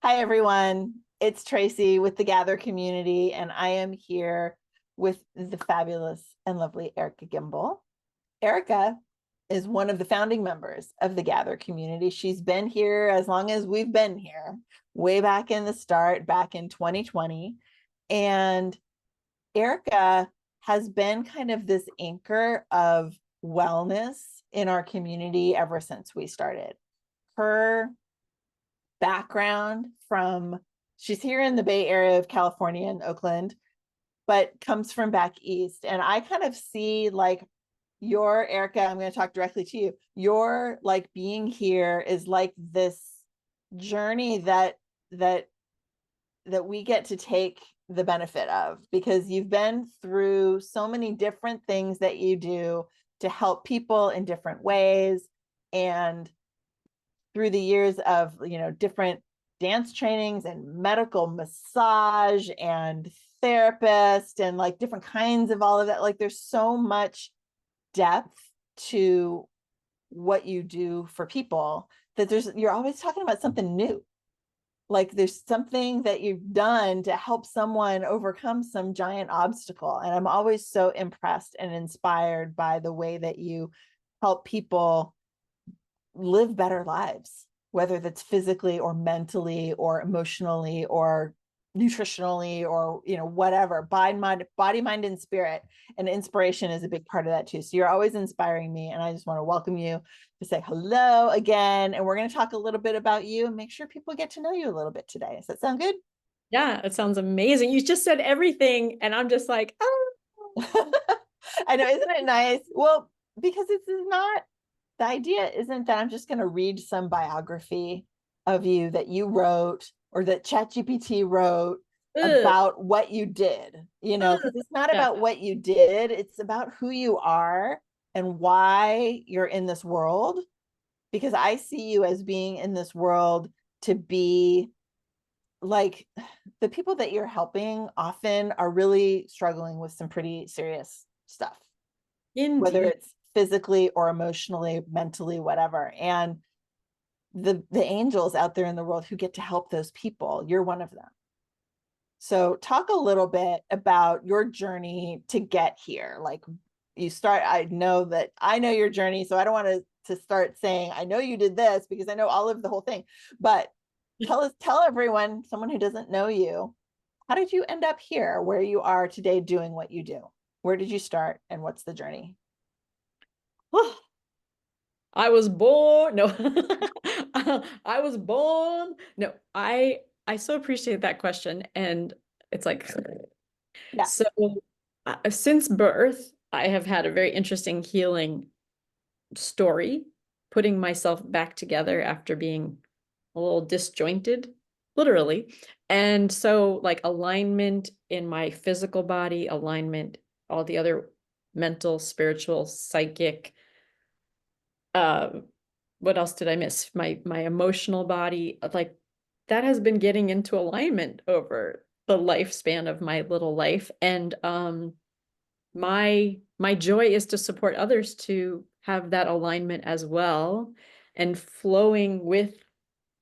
Hi, everyone. It's Tracy with the Gather community, and I am here with the fabulous and lovely Erika Gimbel. Erika is one of the founding members of the Gather community. She's been here as long as we've been here, way back in the start, back in 2020. And Erika has been kind of this anchor of wellness in our community ever since we started. Her background from she's here in the Bay Area of California and Oakland, but comes from back east. And I kind of see like your Erika, I'm going to talk directly to you. Your like being here is like this journey that we get to take the benefit of, because you've been through so many different things that you do to help people in different ways. And through the years of, different dance trainings and medical massage and therapist and like different kinds of all of that, like there's so much depth to what you do for people that you're always talking about something new. Like there's something that you've done to help someone overcome some giant obstacle. And I'm always so impressed and inspired by the way that you help people live better lives, whether that's physically or mentally or emotionally or nutritionally or whatever. Body, mind, and spirit. And inspiration is a big part of that too. So you're always inspiring me, and I just want to welcome you to say hello again. And we're going to talk a little bit about you and make sure people get to know you a little bit today. Does that sound good? Yeah, it sounds amazing. You just said everything, and I'm just like, oh. I know, isn't it nice? Well, because it's not, the idea isn't that I'm just going to read some biography of you that you wrote or that ChatGPT wrote Ugh, about what you did, because it's not yeah. about what you did, it's about who you are and why you're in this world. Because I see you as being in this world to be like, the people that you're helping often are really struggling with some pretty serious stuff, whether Indeed. it's physically or emotionally, mentally, whatever. And the angels out there in the world who get to help those people, you're one of them. So talk a little bit about your journey to get here. Like I know your journey, so I don't want to start saying I know you did this, because I know all of the whole thing. But tell everyone, someone who doesn't know you, how did you end up here where you are today doing what you do? Where did you start and what's the journey? Oh, I was born. No, I was born. No, I so appreciate that question, and it's like, Yeah. so since birth, I have had a very interesting healing story, putting myself back together after being a little disjointed, literally. And so, like, alignment in my physical body, alignment, all the other mental, spiritual, psychic, uh, what else did I miss? My emotional body, like that has been getting into alignment over the lifespan of my little life. And my joy is to support others to have that alignment as well, and flowing with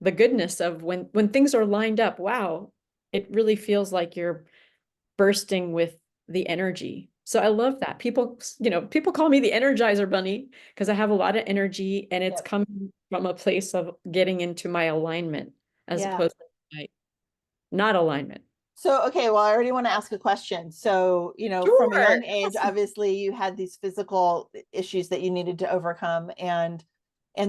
the goodness of when things are lined up. Wow, it really feels like you're bursting with the energy. So I love that. People call me the Energizer Bunny because I have a lot of energy, and it's Yep. coming from a place of getting into my alignment as Yeah. opposed to my not alignment. So, okay, well, I already want to ask a question. So, from a Sure. young age, obviously you had these physical issues that you needed to overcome. And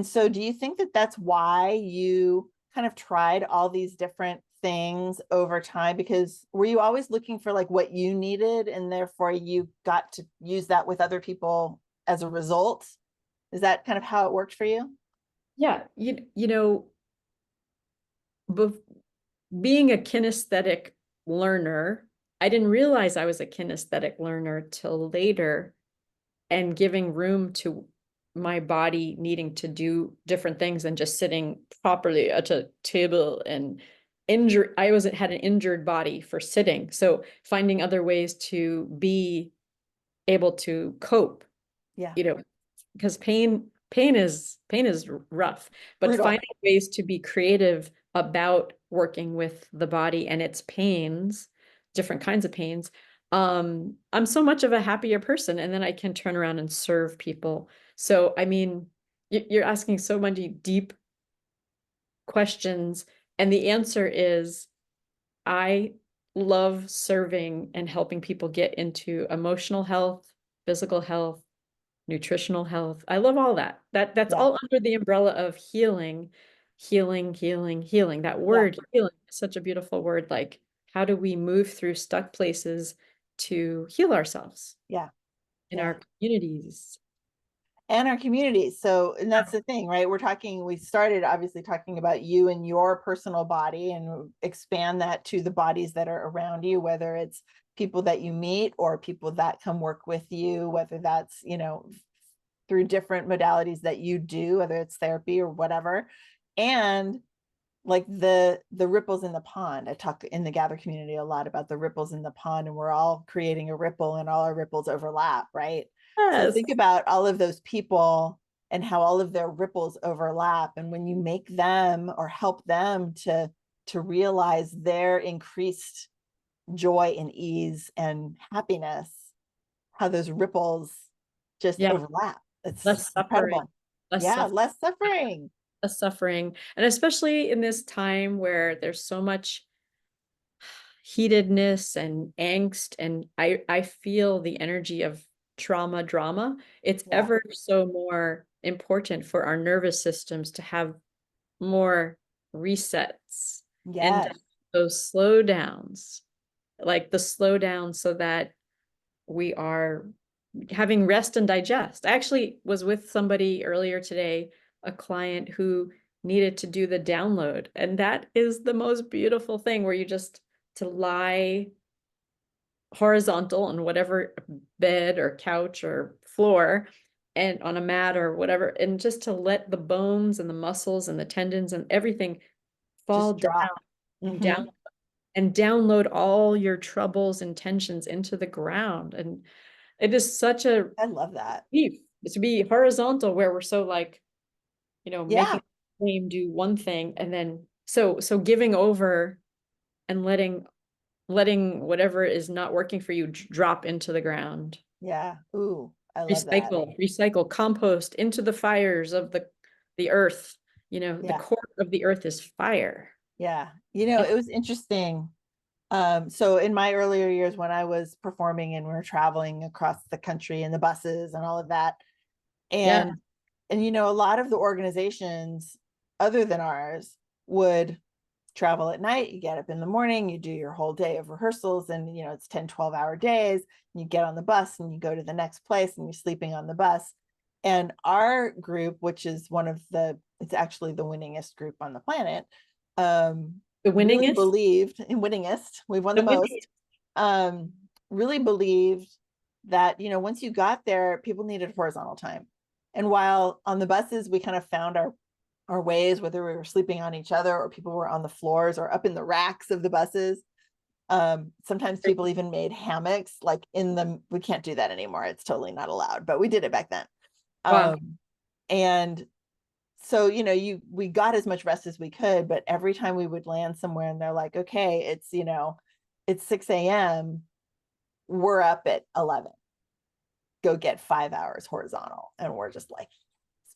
so do you think that that's why you kind of tried all these different things over time? Because were you always looking for like what you needed and therefore you got to use that with other people as a result? Is that kind of how it worked for you? Yeah, bef- being a kinesthetic learner, I didn't realize I was a kinesthetic learner till later, and giving room to my body needing to do different things than just sitting properly at a table. And injured, I was had an injured body for sitting. So finding other ways to be able to cope, Yeah. because pain pain is rough, but Brutal. finding ways to be creative about working with the body and its pains, different kinds of pains, I'm so much of a happier person, and then I can turn around and serve people. So, I mean, you're asking so many deep questions, and the answer is I love serving and helping people get into emotional health, physical health, nutritional health. I love all that. That's Yeah. all under the umbrella of healing, healing, healing, healing. That Yeah. word healing is such a beautiful word. Like, how do we move through stuck places to heal ourselves Yeah. in Yeah. our communities? And our communities. So, and that's the thing, right? We started obviously talking about you and your personal body and expand that to the bodies that are around you, whether it's people that you meet or people that come work with you, whether that's, through different modalities that you do, whether it's therapy or whatever. And like the ripples in the pond. I talk in the gather community a lot about the ripples in the pond, and we're all creating a ripple and all our ripples overlap, right? So Yes. think about all of those people and how all of their ripples overlap, and when you make them or help them to realize their increased joy and ease and happiness, how those ripples just Yeah. overlap. It's Less suffering, incredible. less Yeah, suffering, less suffering. less suffering. And especially in this time where there's so much heatedness and angst, and I feel the energy of trauma drama. It's Yeah. ever so more important for our nervous systems to have more resets and Yes. those slowdowns, like the slowdown so that we are having rest and digest. I actually was with somebody earlier today, a client who needed to do the download, and that is the most beautiful thing, where you just to lie horizontal on whatever bed or couch or floor and on a mat or whatever, and just to let the bones and the muscles and the tendons and everything fall Just down drop. and Hmm. download all your troubles and tensions into the ground. And it is such a I love that. relief to be horizontal, where we're so like, Yeah. making the flame do one thing, and then so giving over and letting whatever is not working for you drop into the ground. Yeah. Ooh, I love that. Recycle, compost into the fires of the earth. The Yeah. core of the earth is fire. Yeah. Oh, It was interesting. So in my earlier years when I was performing and we were traveling across the country in the buses and all of that, yeah, and a lot of the organizations other than ours would travel at night. You get up in the morning, you do your whole day of rehearsals, and it's 10-12 hour days, and you get on the bus and you go to the next place and you're sleeping on the bus. And our group, which is it's actually the winningest group on the planet, the really winningest, believed in winningest, we've won the the winningest. most, really believed that once you got there, people needed horizontal time. And while on the buses we kind of found our ways, whether we were sleeping on each other or people were on the floors or up in the racks of the buses. Sometimes people even made hammocks like we can't do that anymore, it's totally not allowed, but we did it back then. Wow. And so we got as much rest as we could, but every time we would land somewhere and they're like, okay, it's 6 a.m, we're up at 11, go get 5 hours horizontal. And we're just like,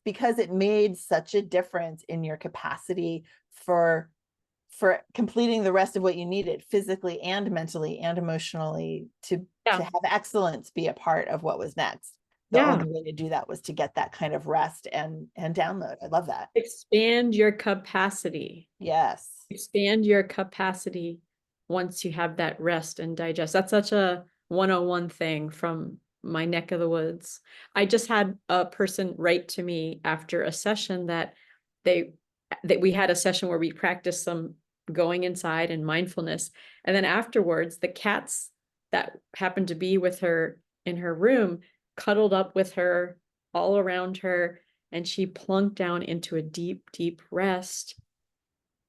because it made such a difference in your capacity for completing the rest of what you needed physically and mentally and emotionally to Yeah. have excellence be a part of what was next. The Yeah. only way to do that was to get that kind of rest and download. I love that. Expand your capacity. Yes. Expand your capacity once you have that rest and digest. That's such a 101 thing from my neck of the woods. I just had a person write to me after a session they that we had a session where we practiced some going inside and mindfulness. And then afterwards, the cats that happened to be with her in her room cuddled up with her all around her, and she plunked down into a deep, deep rest.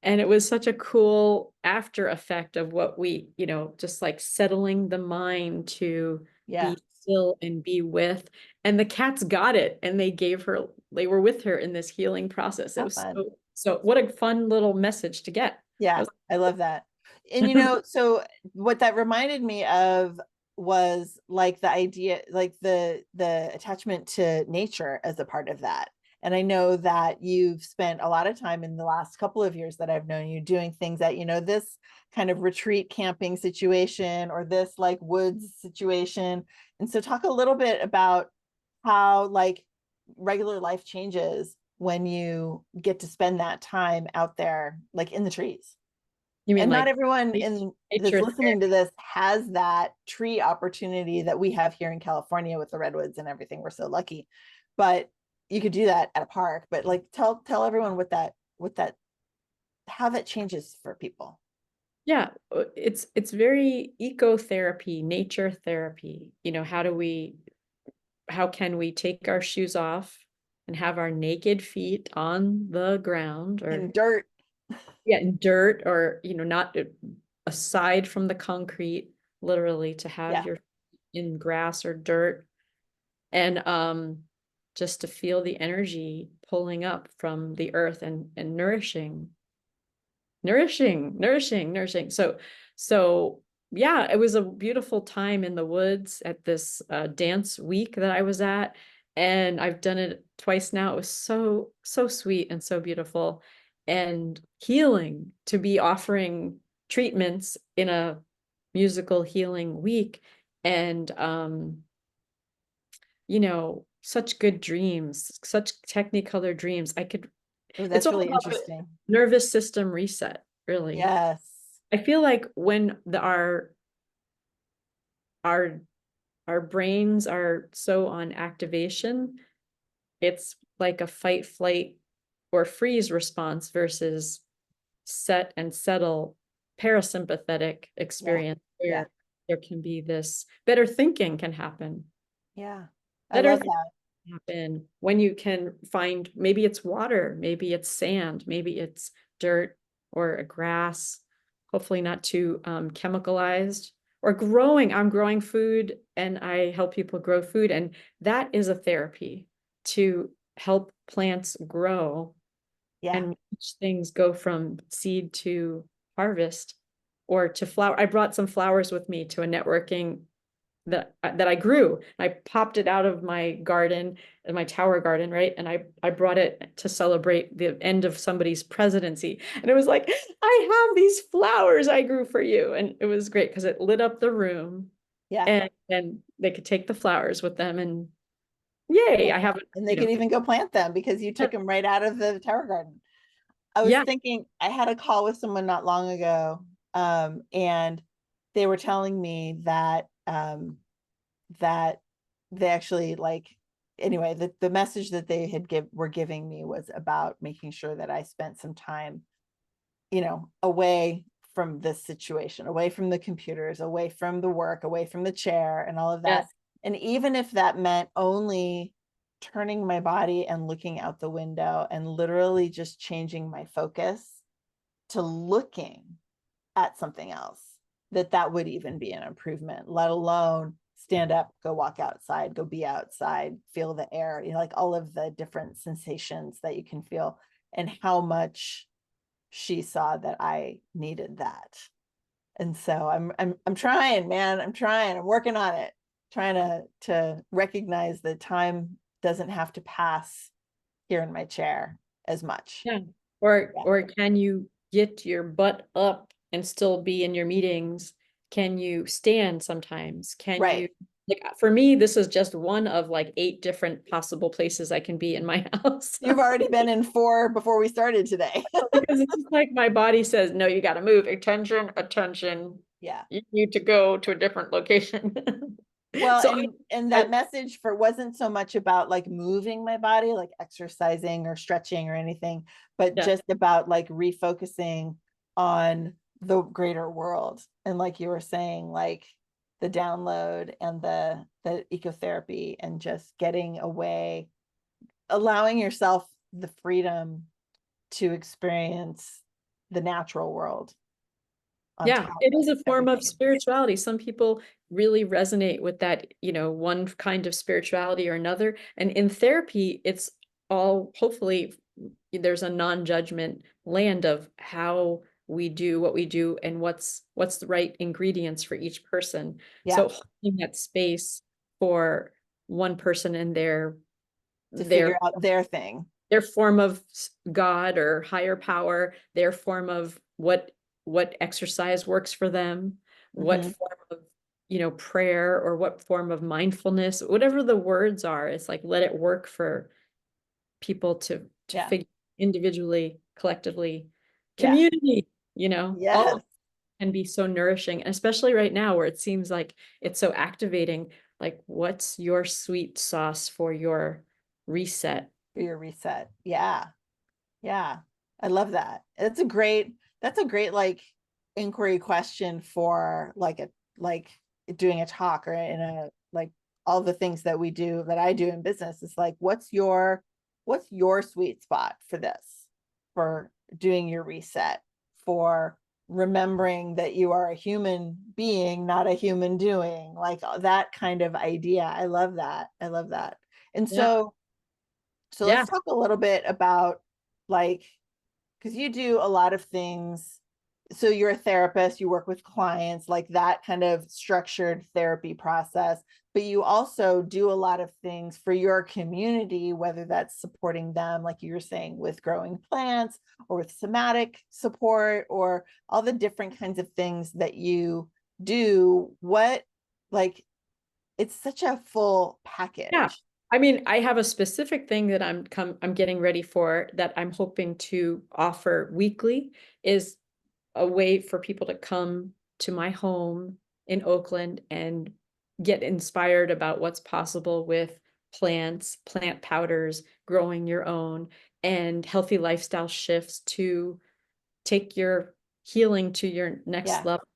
And it was such a cool after effect of what we, just like settling the mind to be Yeah. still and be with. And the cats got it, and they were with her in this healing process. It How was fun. so what a fun little message to get. I Yeah, was I love that. And you know, so what that reminded me of was like the idea, like the attachment to nature as a part of that. And I know that you've spent a lot of time in the last couple of years that I've known you doing things that, you know, this kind of retreat camping situation or this like woods situation. And so talk a little bit about how like regular life changes when you get to spend that time out there, like in the trees. You mean And not like everyone nature, in that's nature listening to this has that tree opportunity that we have here in California with the redwoods and everything. We're so lucky. But you could do that at a park. But like tell everyone what that how that changes for people. Yeah, it's very ecotherapy, nature therapy. How can we take our shoes off and have our naked feet on the ground, or In dirt. yeah, in dirt, or not aside from the concrete, literally to have Yeah. your feet in grass or dirt, and just to feel the energy pulling up from the earth and nourishing. So yeah, it was a beautiful time in the woods at this dance week that I was at, and I've done it twice now. It was so sweet and so beautiful and healing to be offering treatments in a musical healing week, and such good dreams, such technicolor dreams. Oh, It's that's all really about the interesting. nervous system reset, really. Yes. I feel like when our our brains are so on activation, it's like a fight, flight, or freeze response versus set and settle parasympathetic Yeah. experience Yeah. where there can be this better thinking can happen. Yeah. I Better love things that. happen when you can find, maybe it's water, maybe it's sand, maybe it's dirt or a grass, hopefully not too chemicalized, or growing. I'm growing food and I help people grow food. And that is a therapy to help plants grow Yeah. and watch things go from seed to harvest or to flower. I brought some flowers with me to a networking that I grew. I popped it out of my garden, my tower garden, right? And I brought it to celebrate the end of somebody's presidency. And it was like, I have these flowers I grew for you. And it was great because it lit up the room, Yeah. and they could take the flowers with them, and yay, I have, And they can even go plant them because you took them right out of the tower garden. I was yeah, thinking, I had a call with someone not long ago, and they were telling me that they actually like anyway, the message that they were giving me was about making sure that I spent some time, away from this situation, away from the computers, away from the work, away from the chair and all of that. yes, And even if that meant only turning my body and looking out the window and literally just changing my focus to looking at something else, that would even be an improvement, let alone stand up, go walk outside, go be outside, feel the air, like all of the different sensations that you can feel, and how much she saw that I needed that. And so I'm trying, man. I'm trying. I'm working on it. Trying to recognize that time doesn't have to pass here in my chair as much. yeah. Yeah. Or can you get your butt up and still be in your meetings? Can you stand sometimes? Can Right. you, like, for me, this is just one of like 8 different possible places I can be in my house. You've already been in 4 before we started today. Because it's just like my body says, no, you got to move. Attention, attention. Yeah. You need to go to a different location. Well, So and I, that message for wasn't so much about like moving my body, like exercising or stretching or anything, but yeah, just about like refocusing on the greater world. And like you were saying, like the download and the ecotherapy and just getting away, allowing yourself the freedom to experience the natural world on Yeah, top it is of a form of everything. spirituality. Some people really resonate with that, one kind of spirituality or another. And in therapy, it's all hopefully there's a non-judgment land of how we do what we do and what's the right ingredients for each person. Yeah, So holding that space for one person and their to their figure out their thing. their form of God or higher power, their form of what exercise works for them, what Hmm. form of, prayer or what form of mindfulness, whatever the words are, it's like let it work for people to Yeah, figure individually, collectively, yeah, community, all yes, of it can be so nourishing, especially right now where it seems like it's so activating. Like, what's your sweet sauce for your reset? for your reset. Yeah, yeah. I love that. That's a great like inquiry question for like a like doing a talk or in a like all the things that we do that I do in business. It's like what's your sweet spot for this, for doing your reset, for remembering that you are a human being, not a human doing, like that kind of idea. I love that. I love that. And Yeah. so Yeah. let's talk a little bit about like, because you do a lot of things. So you're a therapist, you work with clients, like that kind of structured therapy process, but you also do a lot of things for your community, whether that's supporting them, like you were saying, with growing plants or with somatic support or all the different kinds of things that you do. Like, it's such a full Yeah. package. I mean, I have a specific thing that I'm getting ready for that I'm hoping to offer weekly is a way for people to come to my home in Oakland and get inspired about what's possible with plants, plant powders, growing your own, and healthy lifestyle shifts to take your healing to your next Yeah. level.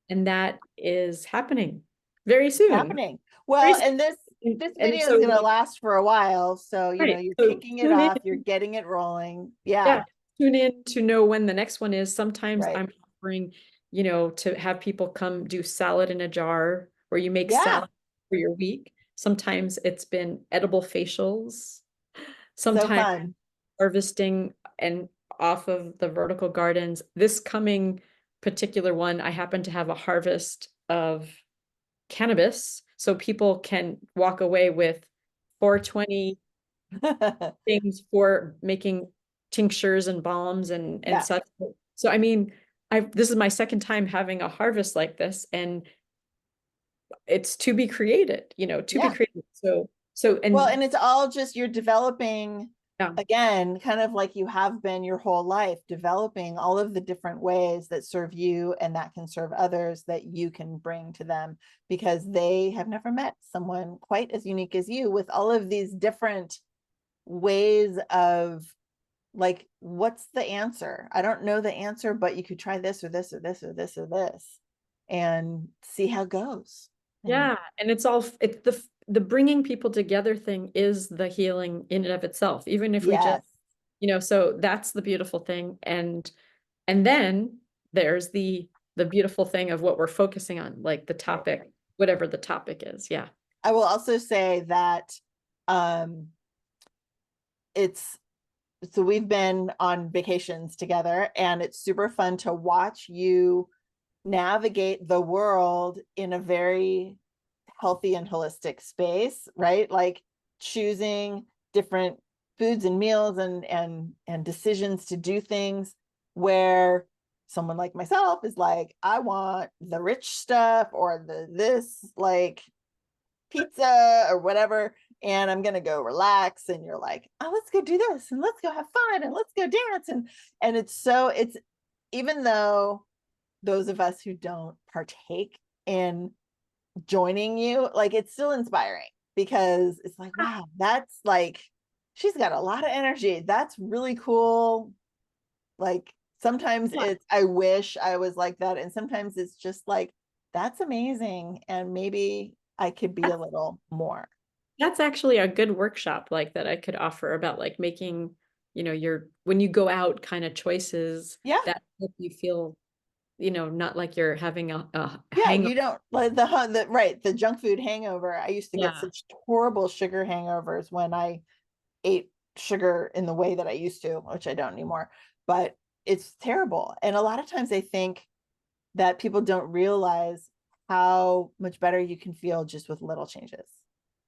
And that is happening very soon. Happening. Very Well, soon. and this And video so is going to like, last for a while, so right. you're So kicking it tune off, you're in. getting it rolling. Yeah. Yeah, Tune in to know when the next one is. Sometimes right. I'm offering, to have people come do salad in a jar where you make Yeah, salad for your week. Sometimes it's been edible facials. so Sometimes fun. harvesting and off of the vertical gardens. This coming particular one, I happen to have a harvest of cannabis. So people can walk away with 420 things for making tinctures and balms and Yeah, such. So I mean, this is my second time having a harvest like this, and it's to be created, to be yeah. created. So Well, and and it's all just you're developing, yeah, again, kind of like you have been your whole life, developing all of the different ways that serve you and that can serve others that you can bring to them, because they have never met someone quite as unique as you with all of these different ways of like, what's the answer? I don't know the answer, but you could try this or this or this or this or this and see how it goes. And yeah, and it's the bringing people together thing is the healing in and of itself, even if we just, yes, so that's the beautiful thing. And then there's the beautiful thing of what we're focusing on, like the right. topic, whatever the topic is. Yeah. I will also say that um it's so we've been on vacations together and it's super fun to watch you navigate the world in a very healthy and holistic space, right? Like choosing different foods and meals and decisions to do things where someone like myself is like, I want the rich stuff or the this like pizza or whatever, and I'm gonna go relax. And you're like, oh, let's go do this and let's go have fun and let's go dance. And it's even though those of us who don't partake in joining you, like it's still inspiring because it's like, wow, that's like, she's got a lot of energy. That's really cool. Like sometimes Yeah. it's, I wish I was like that. And sometimes it's just like, that's amazing. And maybe I could be a little more. That's actually a good workshop like that I could offer about like making, your when you go out kind of choices Yeah. that help you feel, not like you're having a Yeah, hang. you don't like the junk food hangover. I used to get Yeah. such horrible sugar hangovers when I ate sugar in the way that I used to, which I don't anymore. But it's terrible. And a lot of times I think that people don't realize how much better you can feel just with little changes.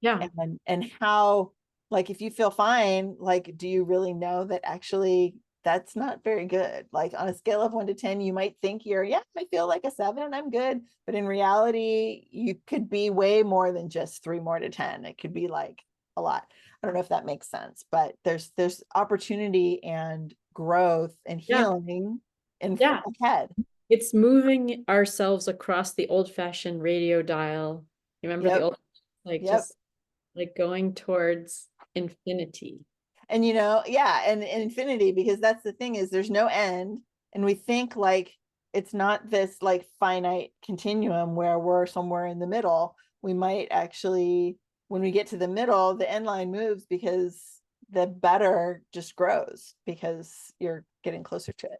Yeah. And how, like, if you feel fine, like, do you really know that actually that's not very good? Like, on a scale of 1 to 10, you might think yeah, I feel like a 7, I'm good. But in reality, you could be way more than just 3 more to 10. It could be like a lot. I don't know if that makes sense, but there's opportunity and growth and Yeah. healing in Yeah. ahead. It's moving ourselves across the old-fashioned radio dial. You remember the Yep. old, like Yep. just like going towards infinity. And yeah, and infinity, because that's the thing, is there's no end. And we think like it's not this like finite continuum where we're somewhere in the middle. We might actually, when we get to the middle, the end line moves, because the better just grows because you're getting closer to it.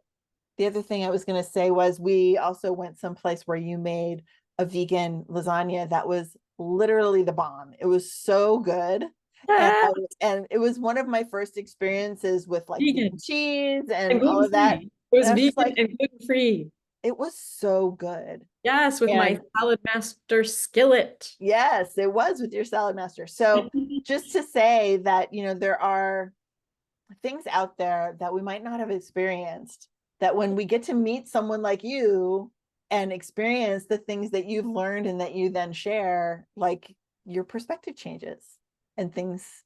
The other thing I was going to say was, we also went someplace where you made a vegan lasagna that was literally the bomb. It was so good. And Ah, and it was one of my first experiences with like vegan vegan cheese and and all of that. gluten-free. It And was I was just vegan like, and gluten-free. it was so good. Yes, with my And Salad Master skillet. yes, it was with your salad master. So just to say that, there are things out there that we might not have experienced, that when we get to meet someone like you and experience the things that you've learned and that you then share, like, your perspective changes and things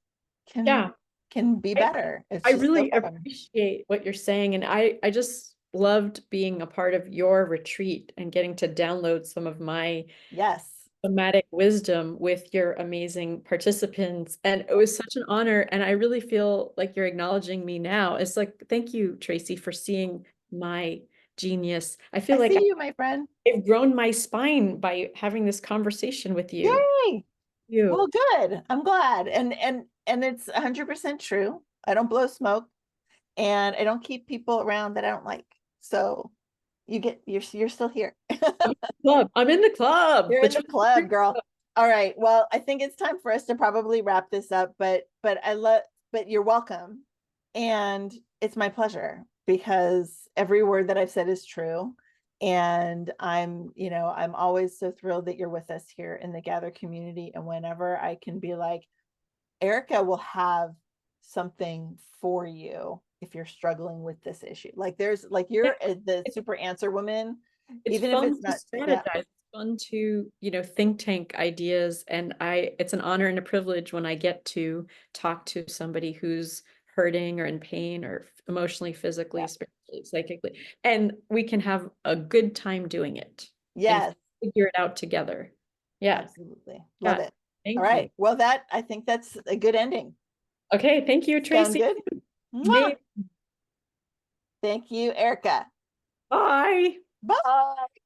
can Yeah, can be I, better. It's I just so really fun. appreciate what you're saying. And I just loved being a part of your retreat and getting to download some of my Yes. somatic wisdom with your amazing participants. And it was such an honor. And I really feel like you're acknowledging me now. It's like, thank you, Tracy, for seeing my genius. I I feel like see you, my friend. I've grown my spine by having this conversation with you. Yay. Well, You. good. I'm glad. And it's 100% true. I don't blow smoke, and I don't keep people around that I don't like. So you're still here. Club. I'm in the club. You're The in the club, Tracy girl. Club. All right. Well, I think it's time for us to probably wrap this up, but you're welcome. And it's my pleasure, because every word that I've said is true. And I'm always so thrilled that you're with us here in the Gather community. And whenever I can be like, Erika will have something for you if you're struggling with this issue. Like, there's like, Yeah, you're the it's super answer woman, it's even if fun it's to not, yeah. strategize. It's fun to, think tank ideas. And it's an honor and a privilege when I get to talk to somebody who's hurting or in pain or emotionally, physically, Yeah. spiritually, psychically. And we can have a good time doing it and Yes, figure it out together. Yeah. absolutely. Love Yeah. it. All Thank you. right. Well, I think that's a good ending. Okay. Thank you, Sound Tracy. good? Mwah! May- Thank you, Erika. Bye. Bye.